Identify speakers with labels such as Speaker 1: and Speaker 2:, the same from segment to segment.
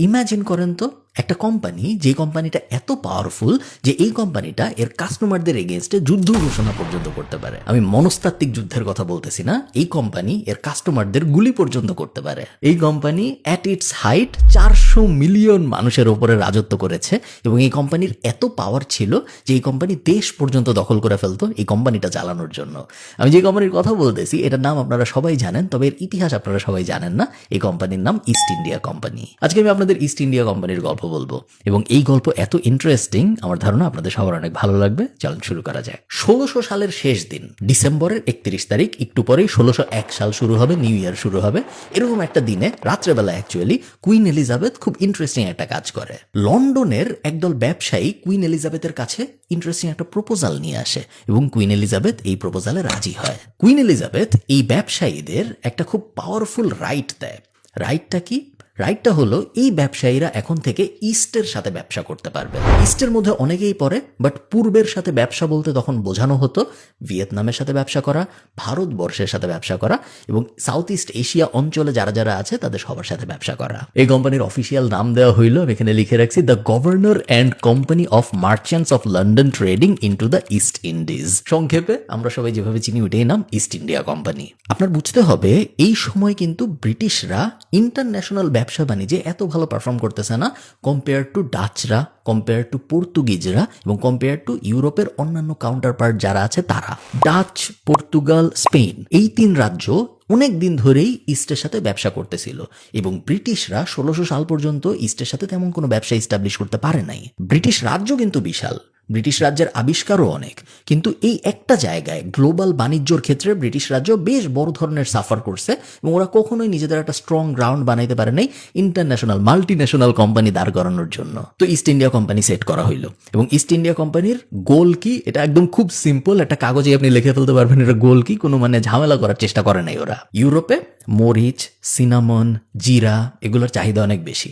Speaker 1: Imagine করেন তো একটা কোম্পানি, যে কোম্পানিটা এত পাওয়ারফুল যে এই কোম্পানিটা এর কাস্টমারদের এগেনস্টে যুদ্ধ ঘোষণা পর্যন্ত করতে পারে। আমি মনস্তাত্ত্বিক যুদ্ধের কথা বলতেছি না, এই কোম্পানি এর কাস্টমারদের গুলি পর্যন্ত করতে পারে। এই company at it's height 400 million মানুষের ওপরে রাজত্ব করেছে এবং এই কোম্পানির এত পাওয়ার ছিল যে এই কোম্পানি দেশ পর্যন্ত দখল করে ফেলতো এই কোম্পানিটা চালানোর জন্য। আমি যে কোম্পানির কথা বলতেছি এটার নাম আপনারা সবাই জানেন, তবে এর ইতিহাস আপনারা সবাই জানেন না। এই কোম্পানির নাম ইস্ট ইন্ডিয়া কোম্পানি। আজকে আমি আপনাদের ইস্ট ইন্ডিয়া কোম্পানির গল্প বলবো এবং এই গল্প এত ইন্টারেস্টিং, আমার ধারণা আপনাদের সবার অনেক ভালো লাগবে। চলুন শুরু করা যায়। 1600 সালের শেষ দিন, ডিসেম্বরের 31 তারিখ, একটু পরেই 1601 সাল শুরু হবে, নিউ ইয়ার শুরু হবে। এরকম একটা দিনে রাত্রেবেলা অ্যাকচুয়ালি কুইন এলিজাবেথ খুব ইন্টারেস্টিং একটা কাজ করে। লন্ডনের একদল ব্যবসায়ী কুইন এলিজাবেথের কাছে ইন্টারেস্টিং একটা প্রপোজাল নিয়ে আসে এবং কুইন এলিজাবেথ এই প্রপোজালে রাজি হয়। কুইন এলিজাবেথ এই ব্যবসায়ীদের একটা খুব পাওয়ারফুল রাইট দেয়। রাইটটা কি? রাইটটা হলো এই ব্যবসায়ীরা এখন থেকে ইস্টের সাথে ব্যবসা করতে পারবে। ইস্টের মধ্যে অনেকেই পড়ে, বাট পূর্বের সাথে ব্যবসা বলতে তখন বোঝানো হতো ভিয়েতনামের সাথে ব্যবসা করা, ভারতবর্ষের সাথে ব্যবসা করা এবং সাউথ ইস্ট এশিয়া অঞ্চলে যারা যারা আছে তাদের সবার সাথে ব্যবসা করা। এই কোম্পানির অফিসিয়াল নাম দেওয়া হইল, আমি এখানে লিখে রাখছি, the governor and company of merchants of London trading into the east Indies. সংক্ষেপে আমরা সবাই যেভাবে চিনি ওইটাই নাম ইস্ট ইন্ডিয়া কোম্পানি। আপনার বুঝতে হবে এই সময় কিন্তু ব্রিটিশরা ইন্টারন্যাশনাল ব্যবসা বাণিজ্যে এত ভালো পারফর্ম করতেছে না কম্পেয়ার টু ডাচরা, কম্পেয়ার টু পর্তুগিজরা এবং কম্পেয়ার টু ইউরোপের অন্যান্য কাউন্টার পার্ট যারা আছে তারা। ডাচ, পর্তুগাল, স্পেন এই তিন রাজ্য অনেক দিন ধরেই ইস্টের সাথে ব্যবসা করতেছিল এবং ব্রিটিশরা 1600 সাল পর্যন্ত ইস্টের সাথে তেমন কোনো ব্যবসা ইস্টাবলিশ করতে পারে নাই। ব্রিটিশ রাজ্য কিন্তু বিশাল, ব্রিটিশ রাজ্যের আবিষ্কারও অনেক, কিন্তু এই একটা জায়গায় গ্লোবাল বাণিজ্যর ক্ষেত্রে ব্রিটিশ রাজ্য বেশ বড় ধরনের সাফার করছে এবং ওরা কখনোই নিজেদের একটা স্ট্রং গ্রাউন্ড বানাইতে পারে নাই ইন্টারন্যাশনাল মাল্টিন্যাশনাল কোম্পানি দাঁড় করানোর জন্য। তো ইস্ট ইন্ডিয়া কোম্পানি সেট করা হইলো এবং ইস্ট ইন্ডিয়া কোম্পানির গোল কি এটা একদম খুব সিম্পল, একটা কাগজে আপনি লিখে ফেলতে পারবেন এটা গোল কি। কোনো ঝামেলা করার চেষ্টা করে নাই ওরা। ইউরোপে মরিচ, সিনামন, জিরা এগুলোর চাহিদা অনেক বেশি।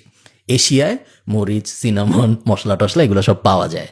Speaker 1: এশিয়ায় মরিচ, সিনামন, মশলা টশলা এগুলো সব পাওয়া যায়।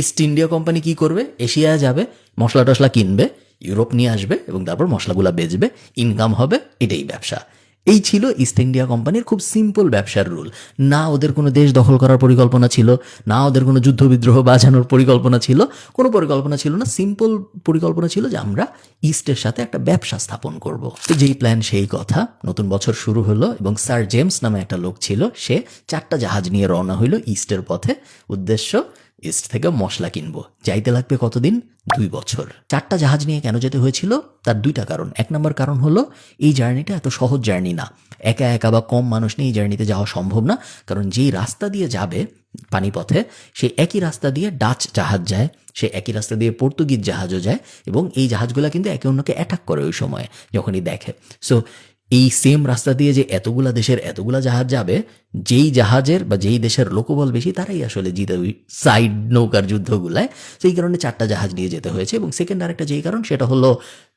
Speaker 1: ইস্ট ইন্ডিয়া কোম্পানি কি করবে? এশিয়ায় যাবে, মশলা টশলা কিনবে, ইউরোপ নিয়ে আসবে এবং তারপর মশলাগুলা বেচবে, ইনকাম হবে, এটাই ব্যবসা। এই ছিল ইস্ট ইন্ডিয়া কোম্পানির খুব সিম্পল ব্যবসার রুল। না ওদের কোনো দেশ দখল করার পরিকল্পনা ছিল, না ওদের কোনো যুদ্ধ বিদ্রোহ বাজানোর পরিকল্পনা ছিল, কোনো পরিকল্পনা ছিল না। সিম্পল পরিকল্পনা ছিল যে আমরা ইস্টের সাথে একটা ব্যবসা স্থাপন করব। তো যেই প্ল্যান সেই কথা। নতুন বছর শুরু হলো এবং স্যার জেমস নামে একটা লোক ছিল, সে 4টা জাহাজ নিয়ে রওনা হইল ইস্টের পথে। উদ্দেশ্য ইস্ট থেকে মশলা কিনবো। যাইতে লাগবে কতদিন? 2 বছর। 4টা জাহাজ নিয়ে কেন যেতে হয়েছিল? তার 2টা কারণ। 1 নম্বর কারণ হলো এই জার্নিটা এত সহজ জার্নি না, একা একা বা কম মানুষ নিয়ে এই জার্নিতে যাওয়া সম্ভব না। কারণ যেই রাস্তা দিয়ে যাবে পানিপথে, সেই একই রাস্তা দিয়ে ডাচ জাহাজ যায়, সে একই রাস্তা দিয়ে পর্তুগিজ জাহাজও যায় এবং এই জাহাজগুলা কিন্তু একে অন্যকে অ্যাটাক করে ওই সময় যখনই দেখে। সো এই সেম রাস্তা দিয়ে যে এতগুলা দেশের এতগুলা জাহাজ যাবে, যেই জাহাজের বা যেই দেশের লোকবল বেশি তারাই আসলে জিতে ওই সাইড নৌকার যুদ্ধগুলায়। সেই কারণে 4টা জাহাজ নিয়ে যেতে হয়েছে। এবং সেকেন্ড আরেকটা যেই কারণ, সেটা হলো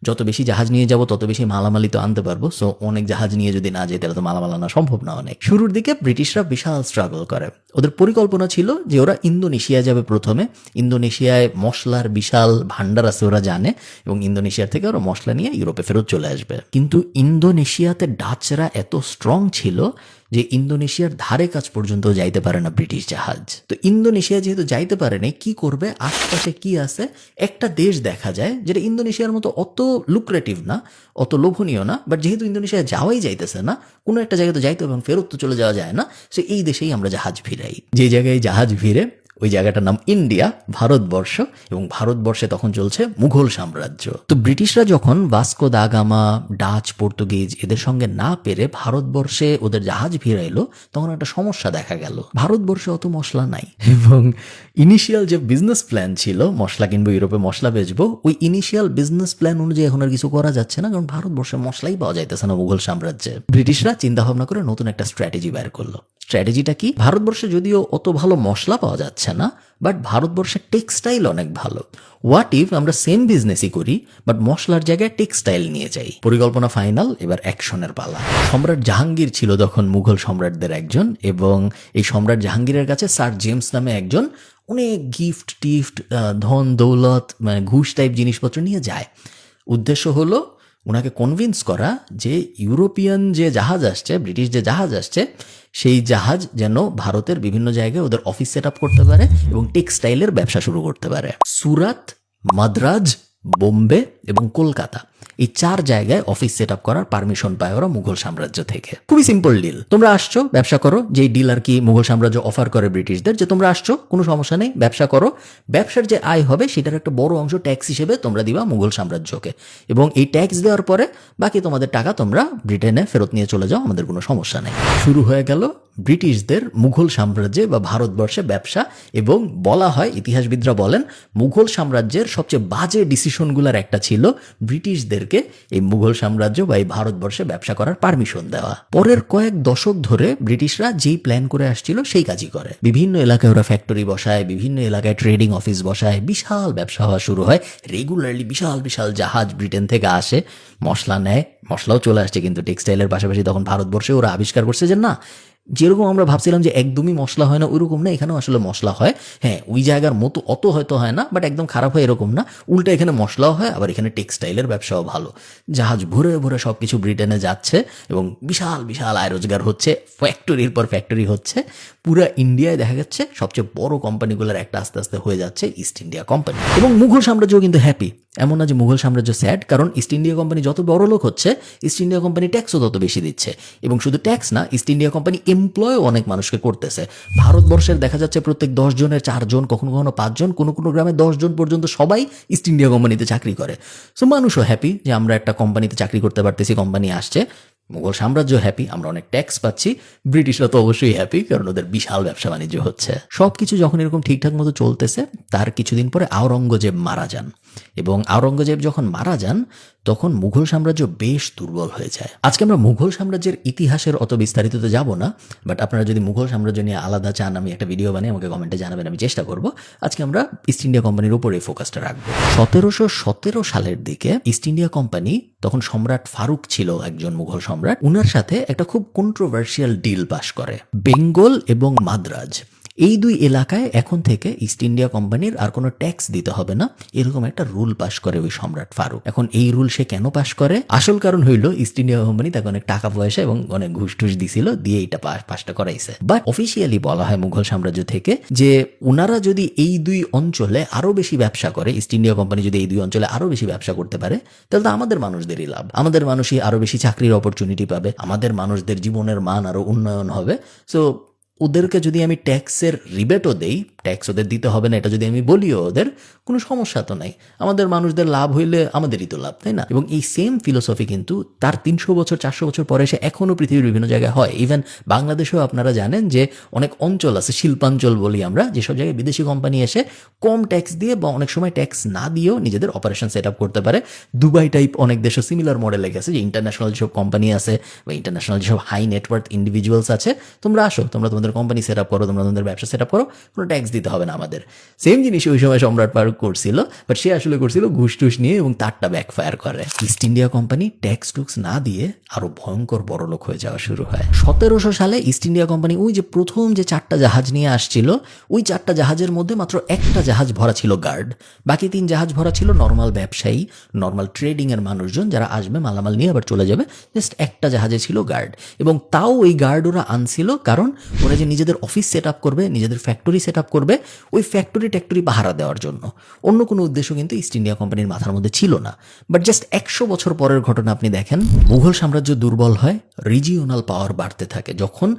Speaker 1: যত বেশি জাহাজ নিয়ে যাব তত বেশি মালামালি তো আনতে পারবো। সো অনেক জাহাজ নিয়ে যদি না যেতে তাহলে তো মালামাল আনা সম্ভব না অনেক। শুরুর দিকে ব্রিটিশরা বিশাল স্ট্রাগল করে। ওদের পরিকল্পনা ছিল যে ওরা ইন্দোনেশিয়া যাবে প্রথমে। ইন্দোনেশিয়ায় মশলার বিশাল ভান্ডার আছে ওরা জানে এবং ইন্দোনেশিয়ার থেকে ওরা মশলা নিয়ে ইউরোপে ফেরত চলে আসবে। কিন্তু ইন্দোনেশিয়াতে ডাচরা এত স্ট্রং ছিল যে ইন্দোনেশিয়ার ধারে কাছ পর্যন্ত যাইতে পারে না ব্রিটিশ জাহাজ। তো ইন্দোনেশিয়া যেহেতু যাইতে পারে না, কি করবে? আশপাশে কি আছে? একটা দেশ দেখা যায় যেটা ইন্দোনেশিয়ার মতো অত লুক্রেটিভ না, অত লোভনীয় না, বাট যেহেতু ইন্দোনেশিয়া যাওয়াই যাইতেছে না, কোনো একটা জায়গায় তো যাইতে এবং ফেরত তো চলে যাওয়া যায় না। সো এই দেশেই আমরা জাহাজ ভিড়াই। যে জায়গায় জাহাজ ভিড়ে ওই জায়গাটার নাম ইন্ডিয়া, ভারতবর্ষ। এবং ভারতবর্ষে তখন চলছে মুঘল সাম্রাজ্য। তো ব্রিটিশরা যখন Vasco da Gama, Dutch, Portuguese এদের সঙ্গে না পেরে ভারতবর্ষে ওদের জাহাজ ভিড়াইলো, তখন একটা সমস্যা দেখা গেল। ভারতবর্ষে অত মশলা নাই এবং ইনিশিয়াল যে বিজনেস প্ল্যান ছিল মশলা কিনবো, ইউরোপে মশলা বেচবো, ওই ইনিশিয়াল বিজনেস প্ল্যান অনুযায়ী এখন আর কিছু করা যাচ্ছে না, কারণ ভারতবর্ষে মশলাই পাওয়া যাইতেছে না মুঘল সাম্রাজ্যে। ব্রিটিশরা চিন্তা ভাবনা করে নতুন একটা স্ট্র্যাটেজি বের করলো। স্ট্র্যাটেজিটা কি? ভারতবর্ষে যদিও অত ভালো মশলা পাওয়া যাচ্ছে না, বাট ভারতবর্ষের টেক্সটাইল অনেক ভালো। হোয়াট ইফ আমরা সেম বিজনেসই করি, বাট মশলার জায়গায় টেক্সটাইল নিয়ে যাই? পরিকল্পনা ফাইনাল, এবার অ্যাকশনের পালা। সম্রাট জাহাঙ্গীর ছিল তখন মুঘল সম্রাটদের একজন এবং এই সম্রাট জাহাঙ্গীরের কাছে স্যার জেমস নামে একজন অনেক গিফট টিফট, ধন দৌলত, ঘুষ টাইপ জিনিসপত্র নিয়ে যায়। উদ্দেশ্য হলো ওনাকে কনভিন্স করা যে ইউরোপিয়ান যে জাহাজ আসছে, ব্রিটিশ যে জাহাজ আসছে, সেই জাহাজ যেন ভারতের বিভিন্ন জায়গায় ওদের অফিস সেট আপ করতে পারে এবং টেক্সটাইলের ব্যবসা শুরু করতে পারে। সুরাত, মাদ্রাজ, বোম্বে এবং কলকাতা, এই 4 জায়গায় অফিস সেট আপ করার পারমিশন পায় ওরা মুঘল সাম্রাজ্য থেকে। খুবই সিম্পল ডিল, তোমরা আসছো ব্যবসা করো, যেই ডিল আর কি মুঘল সাম্রাজ্য অফার করে ব্রিটিশদের, যে তোমরা আসছো কোনো সমস্যা নেই, ব্যবসা করো, ব্যবসার যে আয় হবে সেটার একটা বড় অংশ ট্যাক্স হিসেবে তোমরা দিবা মুঘল সাম্রাজ্যকে, এবং এই ট্যাক্স দেওয়ার পরে বাকি তোমাদের টাকা তোমরা ব্রিটেনে ফেরত নিয়ে চলে যাও, আমাদের কোনো সমস্যা নেই। শুরু হয়ে গেল ব্রিটিশদের মুঘল সাম্রাজ্যে বা ভারতবর্ষে ব্যবসা, এবং বলা হয়, ইতিহাসবিদরা বলেন, মুঘল সাম্রাজ্যের সবচেয়ে বাজে ডিসিশনগুলোর একটা ছিল ব্রিটিশদেরকে এই মুঘল সাম্রাজ্য বা এই ভারতবর্ষে ব্যবসা করার পারমিশন দেওয়া। পরের কয়েক দশক ধরে ব্রিটিশরা যেই প্ল্যান করে আসছিল সেই কাজই করে। বিভিন্ন এলাকায় ওরা ফ্যাক্টরি বসায়, বিভিন্ন এলাকায় ট্রেডিং অফিস বসায়, বিশাল ব্যবসা হওয়া শুরু হয়। রেগুলারলি বিশাল বিশাল জাহাজ ব্রিটেন থেকে আসে, মশলা নেয়, মশলাও চলে আসছে, কিন্তু টেক্সটাইলের পাশাপাশি তখন ভারতবর্ষে ওরা আবিষ্কার করছে যে না, যেরকম আমরা ভাবছিলাম যে একদমই মশলা হয় না, ওইরকম না, এখানেও আসলে মশলা হয়। হ্যাঁ, ওই জায়গার মতো অত হয়তো হয় না, বাট একদম খারাপ হয় এরকম না, উল্টা এখানে মশলাও হয়, আবার এখানে টেক্সটাইলের ব্যবসাও ভালো। জাহাজ ভরে ভরে সব কিছু ব্রিটেনে যাচ্ছে এবং বিশাল বিশাল আয় রোজগার হচ্ছে, ফ্যাক্টরির পর ফ্যাক্টরি হচ্ছে। পুরা ইন্ডিয়ায় দেখা যাচ্ছে সবচেয়ে বড় কোম্পানিগুলোর একটা আস্তে আস্তে হয়ে যাচ্ছে ইস্ট ইন্ডিয়া কোম্পানি। এবং মুঘল সাম্রাজ্যও কিন্তু হ্যাপি, এমন না যে মুঘল সাম্রাজ্য স্যাড, কারণ ইস্ট ইন্ডিয়া কোম্পানি যত বড় লোক হচ্ছে, ইস্ট ইন্ডিয়া কোম্পানি ট্যাক্সও তত বেশি দিচ্ছে। এবং শুধু ট্যাক্স না, ইস্ট ইন্ডিয়া কোম্পানি এমপ্লয়ও অনেক মানুষকে করতেছে। ভারতবর্ষের দেখা যাচ্ছে প্রত্যেক 10 জনের 4 জন, কখনো কখনো 5 জন, কোনো কোনো গ্রামে 10 জন পর্যন্ত সবাই ইস্ট ইন্ডিয়া কোম্পানিতে চাকরি করে। সো মানুষও হ্যাপি যে আমরা একটা কোম্পানিতে চাকরি করতে পারতেছি, কোম্পানি আসছে। মুঘল সাম্রাজ্য হ্যাপি, আমরা অনেক ট্যাক্স পাচ্ছি। ব্রিটিশরা তো অবশ্যই হ্যাপি, কারণ ওদের বিশাল ব্যবসা বাণিজ্য হচ্ছে। সবকিছু যখন এরকম ঠিকঠাক মতো চলতেছে, তার কিছুদিন পরে আওরঙ্গজেব মারা যান, এবং আওরঙ্গজেব যখন মারা যান তখন মুঘল সাম্রাজ্য বেশ দুর্বল হয়ে যায়। আজকে আমরা মুঘল সাম্রাজ্যের ইতিহাসের অত বিস্তারিততে যাব না, বাট আপনারা যদি মুঘল সাম্রাজ্য নিয়ে আলাদা চান, আমি একটা ভিডিও বানিয়ে আমাকে কমেন্টে জানাবেন, আমি চেষ্টা করব। আজকে আমরা ইস্ট ইন্ডিয়া কোম্পানির উপরে ফোকাসটা রাখবো। 1717 সালের দিকে ইস্ট ইন্ডিয়া কোম্পানি, তখন সম্রাট ফারুক ছিল একজন মুঘল সম্রাট, উনার সাথে একটা খুব কন্ট্রোভার্সিয়াল ডিল পাশ করে। বেঙ্গল এবং মাদ্রাজ, এই 2 এলাকায় এখন থেকে ইস্ট ইন্ডিয়া কোম্পানির আর কোনো ট্যাক্স দিতে হবে না, এরকম একটা রুল পাশ করে ওই সম্রাট ফারুক। এখন এই রুল সে কেন পাশ করে? আসল কারণ হইল ইস্ট ইন্ডিয়া কোম্পানি তাকে অনেক টাকা পয়সা এবং অনেক ঘুষ টুস দিছিল, দিয়ে এটা পাশটা করাইছে। বাট অফিসিয়ালি বলা হয় মুঘল সাম্রাজ্য থেকে যে ওনারা যদি এই 2 অঞ্চলে আরো বেশি ব্যবসা করে, ইস্ট ইন্ডিয়া কোম্পানি যদি এই 2 অঞ্চলে আরো বেশি ব্যবসা করতে পারে, তাহলে তো আমাদের মানুষদেরই লাভ, আমাদের মানুষই আরো বেশি চাকরির অপরচুনিটি পাবে, আমাদের মানুষদের জীবনের মান আরো উন্নয়ন হবে। সো ওদেরকে যদি আমি ট্যাক্সের রিবেটও দেই, ট্যাক্স ওদের দিতে হবে না এটা যদি আমি বলিও, ওদের কোনো সমস্যা তো নাই, আমাদের মানুষদের লাভ হইলে আমাদেরই তো লাভ, তাই না? এবং এই সেম ফিলোসফি কিন্তু তার 300 বছর 400 বছর পরে এসে এখনও পৃথিবীর বিভিন্ন জায়গায় হয়। ইভেন বাংলাদেশেও আপনারা জানেন যে অনেক অঞ্চল আছে, শিল্পাঞ্চল বলি আমরা, যেসব জায়গায় বিদেশি কোম্পানি এসে কম ট্যাক্স দিয়ে বা অনেক সময় ট্যাক্স না দিয়েও নিজেদের অপারেশন সেট আপ করতে পারে। দুবাই টাইপ অনেক দেশও সিমিলার মডেলে গেছে, যে ইন্টারন্যাশনাল যেসব কোম্পানি আছে বা ইন্টারন্যাশনাল যেসব হাই নেটওয়ার্থ ইন্ডিভিজুয়ালস আছে, তোমরা আসো, তোমরা তোমাদের কোম্পানি সেট আপ করো, তোমরা তোমাদের ব্যবসা সেট আপ করো, কোনো ট্যাক্স দিতে হবে না আমাদের। সেম জিনিস ওই সময় সম্রাট ফারুক করছিল, বাট সে আসলে করছিল ঘুষ টুস নিয়ে, এবং তারটা ব্যাকফায়ার করে। ইস্ট ইন্ডিয়া কোম্পানি ট্যাক্স টুক্স না দিয়ে আরো ভয়ঙ্কর বড়লোক হয়ে যাওয়া শুরু হয়। 1700 সালে ইস্ট ইন্ডিয়া কোম্পানি ওই যে প্রথম যে 4টা জাহাজ নিয়ে আসছিল, ওই 4টা জাহাজের মধ্যে মাত্র একটা জাহাজ ভরা ছিল গার্ড, বাকি 3 জাহাজ ভরা ছিল নর্মাল ব্যবসায়ী, নর্মাল ট্রেডিং এর মানুষজন যারা আসবে মালামাল নিয়ে আবার চলে যাবে। জাস্ট একটা জাহাজে ছিল গার্ড, এবং তাও ওই গার্ড ওরা আনছিল কারণ ওরা যে নিজেদের অফিস সেট আপ করবে, নিজেদের ফ্যাক্টরি সেট আপ করবে, ওই ফ্যাক্টরি ট্যাক্টরি পাহারা দেওয়ার জন্য। অন্য কোনো উদ্দেশ্য কিন্তু ইস্ট ইন্ডিয়া কোম্পানির মাথার মধ্যে ছিল না। বাট জাস্ট 100 বছর পরের ঘটনা আপনি দেখেন, মুঘল সাম্রাজ্য দুর্বল হয়, রিজিওনাল পাওয়ার বাড়তে থাকে। যখন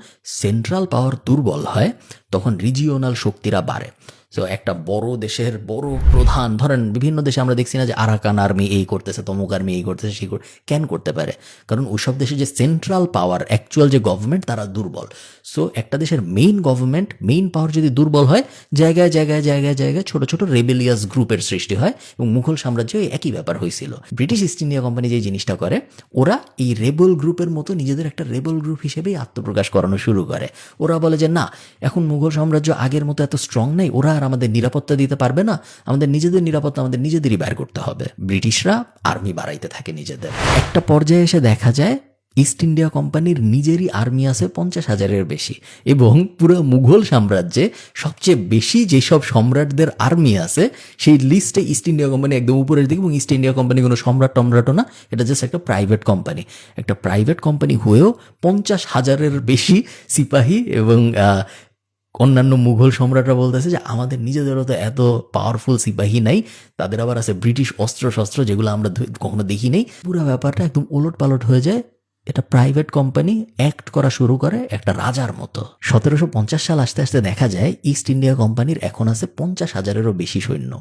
Speaker 1: সেন্ট্রাল পাওয়ার দুর্বল হয় তখন রিজিওনাল শক্তিরা বাড়ে। সো একটা বড় দেশের বড় প্রধান, ধরেন বিভিন্ন দেশে আমরা দেখছি না যে আরাকান আর্মি এই করতেছে, তমুক আর্মি এই করতেছে, সেই কেন করতে পারে? কারণ ওইসব দেশে যে সেন্ট্রাল পাওয়ার, অ্যাকচুয়াল যে গভর্নমেন্ট, তারা দুর্বল। সো একটা দেশের মেইন গভর্নমেন্ট, মেইন পাওয়ার যদি দুর্বল হয়, জায়গায় জায়গায় জায়গায় জায়গায় ছোট ছোট রেবেলিয়াস গ্রুপের সৃষ্টি হয়, এবং মুঘল সাম্রাজ্যে একই ব্যাপার হয়েছিল। ব্রিটিশ ইস্ট ইন্ডিয়া কোম্পানি যে জিনিসটা করে, ওরা এই রেবল গ্রুপের মতো নিজেদের একটা রেবল গ্রুপ হিসেবেই আত্মপ্রকাশ করানো শুরু করে। ওরা বলে যে না, এখন মুঘল সাম্রাজ্য আগের মতো এত স্ট্রং নেই, ওরা আর আমাদের নিরাপত্তা দিতে পারবে না, আমাদের নিজেদের নিরাপত্তা আমাদের নিজেদেরই বের করতে হবে। ব্রিটিশরা আর্মি বাড়াইতে থাকে নিজেদের। একটা পর্যায়ে এসে দেখা যায় ইস্ট ইন্ডিয়া কোম্পানির নিজেরই আর্মি আছে 50,000-এর বেশি, এবং পুরো মুঘল সাম্রাজ্যে সবচেয়ে বেশি যেসব সম্রাটদের আর্মি আছে সেই লিস্টে ইস্ট ইন্ডিয়া কোম্পানি একদম উপরের দিকে। এবং ইস্ট ইন্ডিয়া কোম্পানি কোনো সম্রাট টমরাটও না, এটা জাস্ট একটা প্রাইভেট কোম্পানি। একটা প্রাইভেট কোম্পানি হয়েও 50,000-এর বেশি সিপাহী এবং অন্যান্য মুঘল সম্রাটরা বলতেছে যে আমাদের নিজেদেরও তো এত পাওয়ারফুল সিপাহী নাই, তাদের আবার আছে ব্রিটিশ অস্ত্র শস্ত্র যেগুলো আমরা কখনো দেখি নেই। পুরো ব্যাপারটা একদম ওলট পালট হয়ে যায়। এটা প্রাইভেট কোম্পানি অ্যাক্ট করা শুরু করে একটা রাজার মতো। 1750 সাল আসতে আসতে দেখা যায় ইস্ট ইন্ডিয়া কোম্পানির এখন আছে 50,000-এরও বেশি সৈন্য।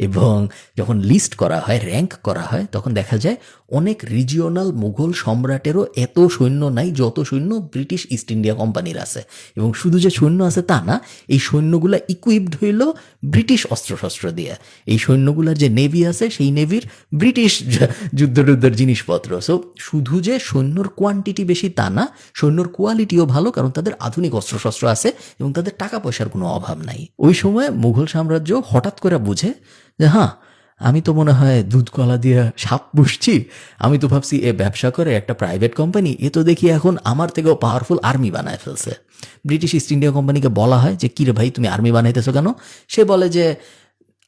Speaker 1: এবং যখন লিস্ট করা হয়, র্যাঙ্ক করা হয়, তখন দেখা যায় অনেক রিজিওনাল মুঘল সম্রাটেরও এত সৈন্য নাই যত সৈন্য ব্রিটিশ ইস্ট ইন্ডিয়া কোম্পানির আছে। এবং শুধু যে সৈন্য আছে তা না, এই সৈন্যগুলা ইকুইপড হইল ব্রিটিশ অস্ত্রশস্ত্র দিয়ে। এই সৈন্যগুলার যে নেভি আছে সেই নেভির ব্রিটিশ যুদ্ধের জিনিসপত্র। সো শুধু যে সৈন্যর কোয়ান্টিটি বেশি তা না, সৈন্যর কোয়ালিটিও ভালো, কারণ তাদের আধুনিক অস্ত্রশস্ত্র আছে এবং তাদের টাকা পয়সার কোনো অভাব নাই। ওই সময় মুঘল সাম্রাজ্য হঠাৎ করে বুঝে যে হ্যাঁ, আমি তো মনে হয় দুধ কলা দিয়ে সাপ পুষছি, আমি তো ভাবছি এ ব্যবসা করে একটা প্রাইভেট কোম্পানি, এ তো দেখি এখন আমার থেকেও পাওয়ারফুল আর্মি বানায় ফেলছে। ব্রিটিশ ইস্ট ইন্ডিয়া কোম্পানিকে বলা হয় যে কিরে ভাই, তুমি আর্মি বানাইতেছো কেন? সে বলে যে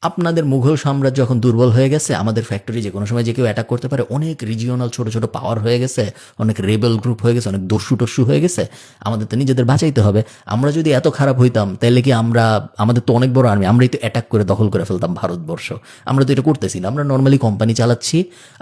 Speaker 1: আপনাদের মুঘল সাম্রাজ্য এখন দুর্বল হয়ে গেছে, আমাদের ফ্যাক্টরি যে কোনো সময় যে কেউ অ্যাটাক করতে পারে, অনেক রিজিওনাল ছোট ছোট পাওয়ার হয়ে গেছে, অনেক রেবেল গ্রুপ হয়ে গেছে, অনেক দস্যু টস্যু হয়ে গেছে, আমাদের তো নিজেদের বাঁচাইতে হবে। আমরা যদি এত খারাপ হইতাম তাহলে কি আমাদের তো অনেক বড় আর্মি, আমরাই তো অ্যাটাক করে দখল করে ফেলতাম ভারতবর্ষ। আমরা তো এটা করতেছি না, আমরা নর্মালি কোম্পানি চালাচ্ছি,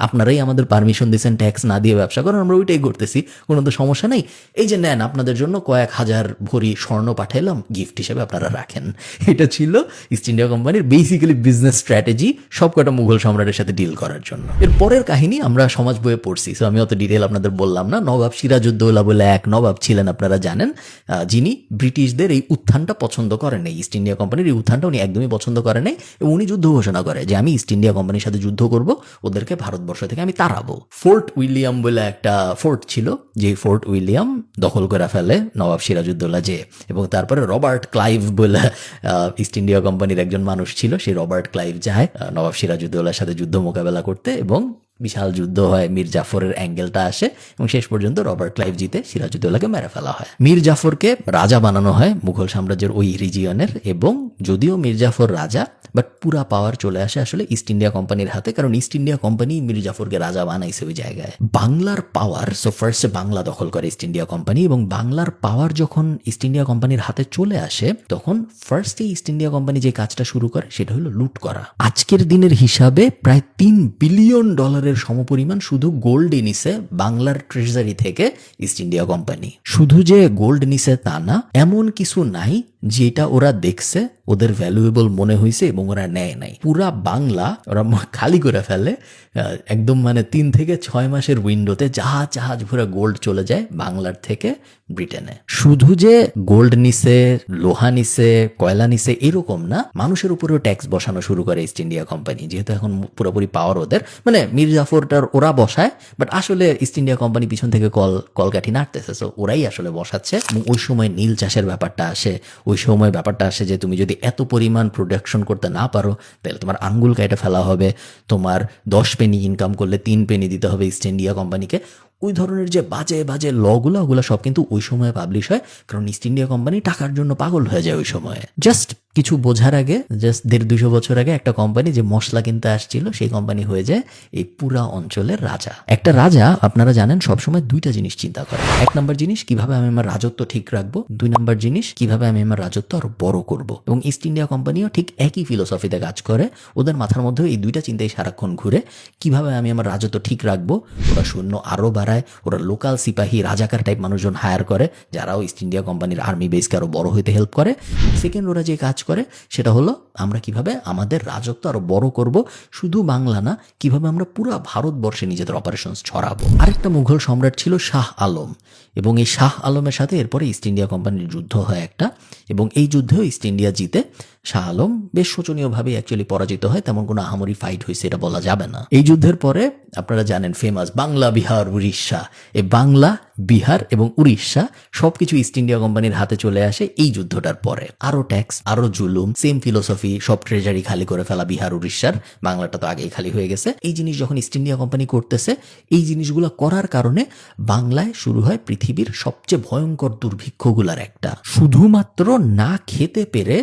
Speaker 1: আপনারাই আমাদের পারমিশন দিচ্ছেন ট্যাক্স না দিয়ে ব্যবসা করেন, আমরা ওইটাই করতেছি, কোনো তো সমস্যা নেই। এই যে নেন, আপনাদের জন্য কয়েক হাজার ভরি স্বর্ণ পাঠাইলাম গিফট হিসেবে, আপনারা রাখেন। এটা ছিল ইস্ট ইন্ডিয়া কোম্পানির বেসিক্যালি বিজনেস স্ট্র্যাটেজি সবকটা মুঘল সম্রাটের সাথে ডিল করার জন্য। এর পরের কাহিনী আমরা সমাজ বইয়ে পড়ছি, সো আমি অত ডিটেল আপনাদের বললাম না। নবাব সিরাজউদ্দৌলা বলে এক নবাব ছিলেন, আপনারা জানেন, যিনি ব্রিটিশদের এই উত্থানটা পছন্দ করেন নাই, ইস্ট ইন্ডিয়া কোম্পানির এই উত্থানটা উনি একদমই পছন্দ করেন নাই, এবং উনি যুদ্ধ ঘোষণা করে যে আমি ইস্ট ইন্ডিয়া কোম্পানির সাথে যুদ্ধ করব, ওদেরকে ভারতবর্ষ থেকে আমি তাড়াবো। ফোর্ট উইলিয়াম বলে একটা ফোর্ট ছিল, যে ফোর্ট উইলিয়াম দখল করে ফেলে নবাব সিরাজউদ্দৌলা যে, এবং তারপরে রবার্ট ক্লাইভ বলে ইস্ট ইন্ডিয়া কোম্পানির একজন মানুষ ছিল, সেই রবার্ট ক্লাইভ যায় নবাব সিরাজউদ্দৌলার সাথে যুদ্ধ মোকাবেলা করতে, এবং বিশাল যুদ্ধ হয়, মীর জাফরের অ্যাঙ্গেলটা আসে, এবং শেষ পর্যন্ত রবার্ট ক্লাইভ জিতে সিরাজউদ্দৌলাকে মেরে ফেলা হয়। মীর জাফরকে রাজা বানানো হয় মুঘল সাম্রাজ্যের ওই রিজিয়নের, এবং যদিও মীর জাফর রাজা, বাট পুরা পাওয়ার চলে আসে আসলে ইস্ট ইন্ডিয়া কোম্পানির হাতে, কারণ ইস্ট ইন্ডিয়া কোম্পানি মীর জাফরকে রাজা বানাইছে ওই জায়গায়। বাংলার পাওয়ার, সো ফার্স্টে বাংলা দখল করে ইস্ট ইন্ডিয়া কোম্পানি, এবং বাংলার পাওয়ার যখন ইস্ট ইন্ডিয়া কোম্পানির হাতে চলে আসে, তখন ফার্স্টে ইস্ট ইন্ডিয়া কোম্পানি যে কাজটা শুরু করে সেটা হলো লুট করা। আজকের দিনের হিসাবে প্রায় $3 বিলিয়ন সমপরিমাণ শুধু গোল্ড নিছে বাংলার ট্রেজারি থেকে ইস্ট ইন্ডিয়া কোম্পানি। শুধু যে গোল্ড নিছে তা না, এমন কিছু নাই যেটা ওরা দেখছে ওদের ভ্যালুয়েবল মনে হয়েছে এবং ওরা নেয় নাই। পুরা বাংলা ওরা খালি করে ফেলে, একদম মানে 3 থেকে 6 মাসের উইন্ডোতে জাহাজ ভরে গোল্ড চলে যায় বাংলার থেকে ব্রিটেনে। শুধু যে গোল্ড নিছে, লোহা নিছে, কয়লা নিছে এরকম না, মানুষের উপরেও ট্যাক্স বসানো শুরু করে ইস্ট ইন্ডিয়া কোম্পানি, যেহেতু এখন পুরোপুরি পাওয়ার ওদের, মানে মীর জাফরটার ওরা বসায়, বাট আসলে ইস্ট ইন্ডিয়া কোম্পানি পিছন থেকে কলকাঠি নাড়তেছে, সো ওরাই আসলে বসাচ্ছে। এবং ওই সময় নীল চাষের ব্যাপারটা আসে, ওই সময় ব্যাপারটা আসে যে তুমি যদি এত পরিমাণ প্রোডাকশন করতে না পারো তাহলে তোমার আঙ্গুল কাইটা ফেলা হবে, তোমার 10 পেনি ইনকাম করলে 3 পেনি দিতে হবে ইস্ট ইন্ডিয়া কোম্পানিকে। ওই ধরনের যে বাজে বাজে লগুলো, ওগুলো সব কিন্তু ওই সময় পাবলিশ হয়, কারণ ইস্ট ইন্ডিয়া কোম্পানি টাকার জন্য পাগল হয়ে যায় ওই সময়ে। জাস্ট কিছু বোঝার আগে, জাস্ট 150-200 বছর আগে একটা কোম্পানি যে মশলা কিনতে আসছিল, সেই কোম্পানি হয়ে যায় এই পুরা অঞ্চলের রাজা। একটা রাজা আপনারা জানেন সবসময় 2টা জিনিস চিন্তা করে। 1 নম্বর জিনিস, কিভাবে আমি আমার রাজত্ব ঠিক রাখবো, 2 নম্বর জিনিস, কিভাবে আমি আমার রাজত্ব আরো বড় করব। এবং ইস্ট ইন্ডিয়া কোম্পানিও ঠিক একই ফিলোসফিতে কাজ করে, ওদের মাথার মধ্যে এই 2টা চিন্তাই সারাক্ষণ ঘুরে, কিভাবে আমি আমার রাজত্ব ঠিক রাখবো। ওরা সৈন্য আরো বাড়ায়, ওরা লোকাল সিপাহী রাজাকার টাইপ মানুষজন হায়ার করে, যারাও ইস্ট ইন্ডিয়া কোম্পানির আর্মি বেসকে আরো বড় হইতে হেল্প করে। সেকেন্ড, ওরা যে কাজ করে সেটা হলো আমরা কিভাবে আমাদের রাজত্ব আরো বড় করব, শুধু বাংলা না, কিভাবে আমরা পুরো ভারতবর্ষে নিজেদের অপারেশনস ছড়াবো। আরেকটা মুঘল সম্রাট ছিল শাহ আলম, এবং এই শাহ আলমের সাথে এরপরে ইস্ট ইন্ডিয়া কোম্পানির যুদ্ধ হয় একটা, এবং এই যুদ্ধেও ইস্ট ইন্ডিয়া জিতে। শাহ আলম বেশ শোচনীয়ভাবে অ্যাকচুয়ালি পরাজিত হয়, তেমন কোনো আহামরি ফাইট হয়েছে এটা বলা যাবে না। এই যুদ্ধের পরে আপনারা জানেন ফেমাস বাংলা, বিহার, উড়িষ্যা, এই বাংলা, বিহার এবং উড়িষ্যা সবকিছু ইস্ট ইন্ডিয়া কোম্পানির হাতে চলে আসে এই যুদ্ধটার পরে। আরো ট্যাক্স, আরো জুলুম, সেম ফিলোসফি, সব ট্রেজারি খালি করে ফেলা বিহার উড়িষ্যার, বাংলাটা তো আগেই খালি হয়ে গেছে। এই জিনিস যখন ইস্ট ইন্ডিয়া কোম্পানি করতেছে, এই জিনিসগুলো করার কারণে বাংলায় শুরু হয় পৃথিবীর সবচেয়ে ভয়ঙ্কর দুর্ভিক্ষগুলার একটা। শুধুমাত্র না খেতে পেরে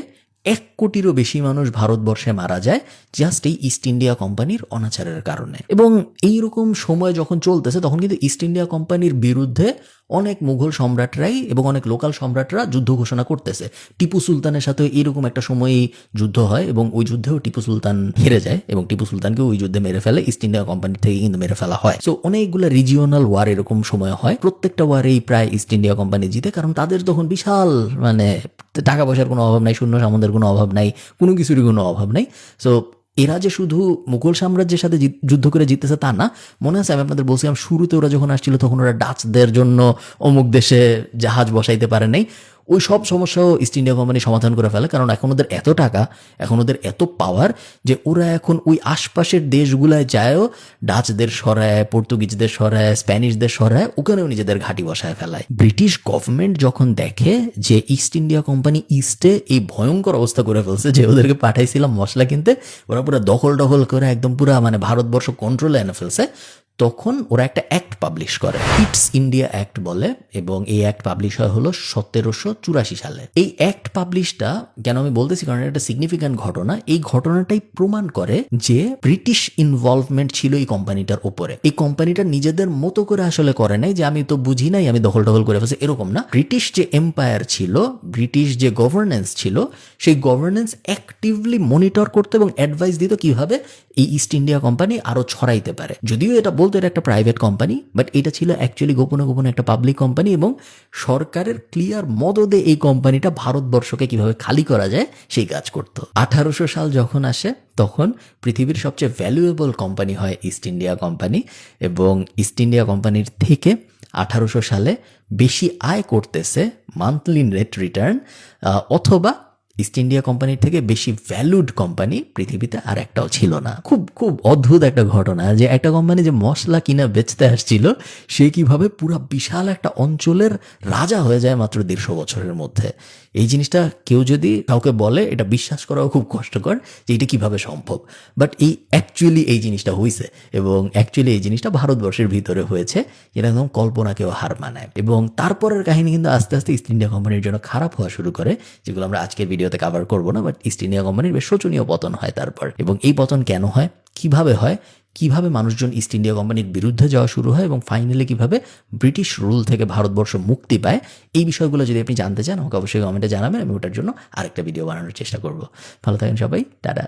Speaker 1: 1 কোটিরও বেশি মানুষ ভারতবর্ষে মারা যায় জাস্ট এই ইস্ট ইন্ডিয়া কোম্পানির অনাচারের কারণে। এবং এইরকম সময় যখন চলতেছে তখন কিন্তু ইস্ট ইন্ডিয়া কোম্পানির বিরুদ্ধে অনেক মুঘল সম্রাটরাই এবং অনেক লোকাল সম্রাটরা যুদ্ধ ঘোষণা করতেছে। টিপু সুলতানের সাথে এইরকম একটা সময়ই যুদ্ধ হয় এবং ওই যুদ্ধেও টিপু সুলতান হেরে যায় এবং টিপু সুলতানকে ওই যুদ্ধে মেরে ফেলে, ইস্ট ইন্ডিয়া কোম্পানি থেকে কিন্তু মেরে ফেলা হয়। সো অনেকগুলো রিজিওনাল ওয়ার এরকম সময় হয়, প্রত্যেকটা ওয়ারেই প্রায় ইস্ট ইন্ডিয়া কোম্পানি জিতে, কারণ তাদের তখন বিশাল টাকা পয়সার কোনো অভাব নাই, শূন্য সামন্তের কোনো অভাব নাই, কোনো কিছুরই কোনো অভাব নাই। সো এরা যে শুধু মুঘল সাম্রাজ্যের সাথে যুদ্ধ করে জিতেছে তা না। মনে আছে আমি আপনাদের বলছিলাম শুরুতে ওরা যখন আসছিল তখন ওরা ডাচদের জন্য অমুক দেশে জাহাজ বসাইতে পারে নাই। ওই সব সমস্যাও ইস্ট ইন্ডিয়া কোম্পানি সমাধান করে ফেলে, কারণ এখন ওদের এত টাকা, এখন ওদের এত পাওয়ার যে ওরা এখন ওই আশপাশের দেশগুলায় যায়ও ডাচদের সরায়, পর্তুগিজদের সরায়, স্প্যানিশদের সরায়, ওখানেও নিজেদের ঘাঁটি বসায় ফেলায়। ব্রিটিশ গভর্নমেন্ট যখন দেখে যে ইস্ট ইন্ডিয়া কোম্পানি ইস্টে এই ভয়ঙ্কর অবস্থা করে ফেলছে যে ওদেরকে পাঠাইছিলাম মশলা কিনতে, ওরা পুরো দখল করে একদম পুরো ভারতবর্ষ কন্ট্রোলে এনে ফেলছে, তখন ওরা একটা অ্যাক্ট পাবলিশ করে, ইটস ইন্ডিয়া অ্যাক্ট বলে, এবং এই অ্যাক্ট পাবলিশ হয় হলো 1784 সালে। এই অ্যাক্ট পাবলিশটা কেন আমি বলতেছি, কারণ এটা সিগনিফিক্যান্ট ঘটনা। এই ঘটনাটাই প্রমাণ করে যে ব্রিটিশ ইনভলভমেন্ট ছিল এই কোম্পানিটার উপরে। এই কোম্পানিটা নিজেদের মতো করে আসলে করে নাই যে আমি তো বুঝি নাই, আমি দখল করে ফেলছি, এরকম না। ব্রিটিশ যে এম্পায়ার ছিল, ব্রিটিশ যে গভর্নেন্স ছিল, সেই গভর্নেন্স অ্যাক্টিভলি মনিটর করতে এবং অ্যাডভাইস দিত কিভাবে এই ইস্ট ইন্ডিয়া কোম্পানি আরো ছড়াইতে পারে। যদিও এটা বলতো এটা একটা প্রাইভেট কোম্পানি, বাট এটা ছিল অ্যাকচুয়ালি গোপনে একটা পাবলিক কোম্পানি, এবং সরকারের ক্লিয়ার মদদে এই কোম্পানিটা ভারতবর্ষকে কিভাবে খালি করা যায় সেই কাজ করত। 1800 সাল যখন আসে তখন পৃথিবীর সবচেয়ে ভ্যালুয়েবল কোম্পানি হয় ইস্ট ইন্ডিয়া কোম্পানি, এবং ইস্ট ইন্ডিয়া কোম্পানির থেকে 1800 সালে বেশি আয় করতেছে মান্থলি নেট রিটার্ন, অথবা ইস্ট ইন্ডিয়া কোম্পানির থেকে বেশি ভ্যালুড কোম্পানি পৃথিবীতে আর একটাও ছিল না। খুব খুব অদ্ভুত একটা ঘটনা যে একটা কোম্পানি যে মশলা কিনা বেচতে আসছিল সে কিভাবে পুরো বিশাল একটা অঞ্চলের রাজা হয়ে যায় মাত্র 150 বছরের মধ্যে। এই জিনিসটা কেউ যদি কাউকে বলে এটা বিশ্বাস করাও খুব কষ্টকর যে এটা কিভাবে সম্ভব, বাট অ্যাকচুয়ালি এই জিনিসটা হয়েছে, এবং অ্যাকচুয়ালি এই জিনিসটা ভারতবর্ষের ভিতরে হয়েছে, যেটা একদম কল্পনাকেও হার মানায়। এবং তারপরের কাহিনী কিন্তু আস্তে আস্তে ইস্ট ইন্ডিয়া কোম্পানির জন্য খারাপ হওয়া শুরু করে, যেগুলো আমরা আজকের ভিডিওতে কভার করবো না। বাট ইস্ট ইন্ডিয়া কোম্পানির বেশ শোচনীয় পতন হয় তারপর। এবং এই পতন কেন হয়, কিভাবে মানুষজন ইস্ট ইন্ডিয়া কোম্পানির বিরুদ্ধে যাওয়া শুরু হয়, এবং ফাইনালি কিভাবে ব্রিটিশ রুল থেকে ভারতবর্ষ মুক্তি পায়, এই বিষয়গুলো যদি আপনি জানতে চান আমাকে অবশ্যই কমেন্টে জানাবেন, আমি ওটার জন্য আরেকটা ভিডিও বানানোর চেষ্টা করব। ভালো থাকেন সবাই, টাটা।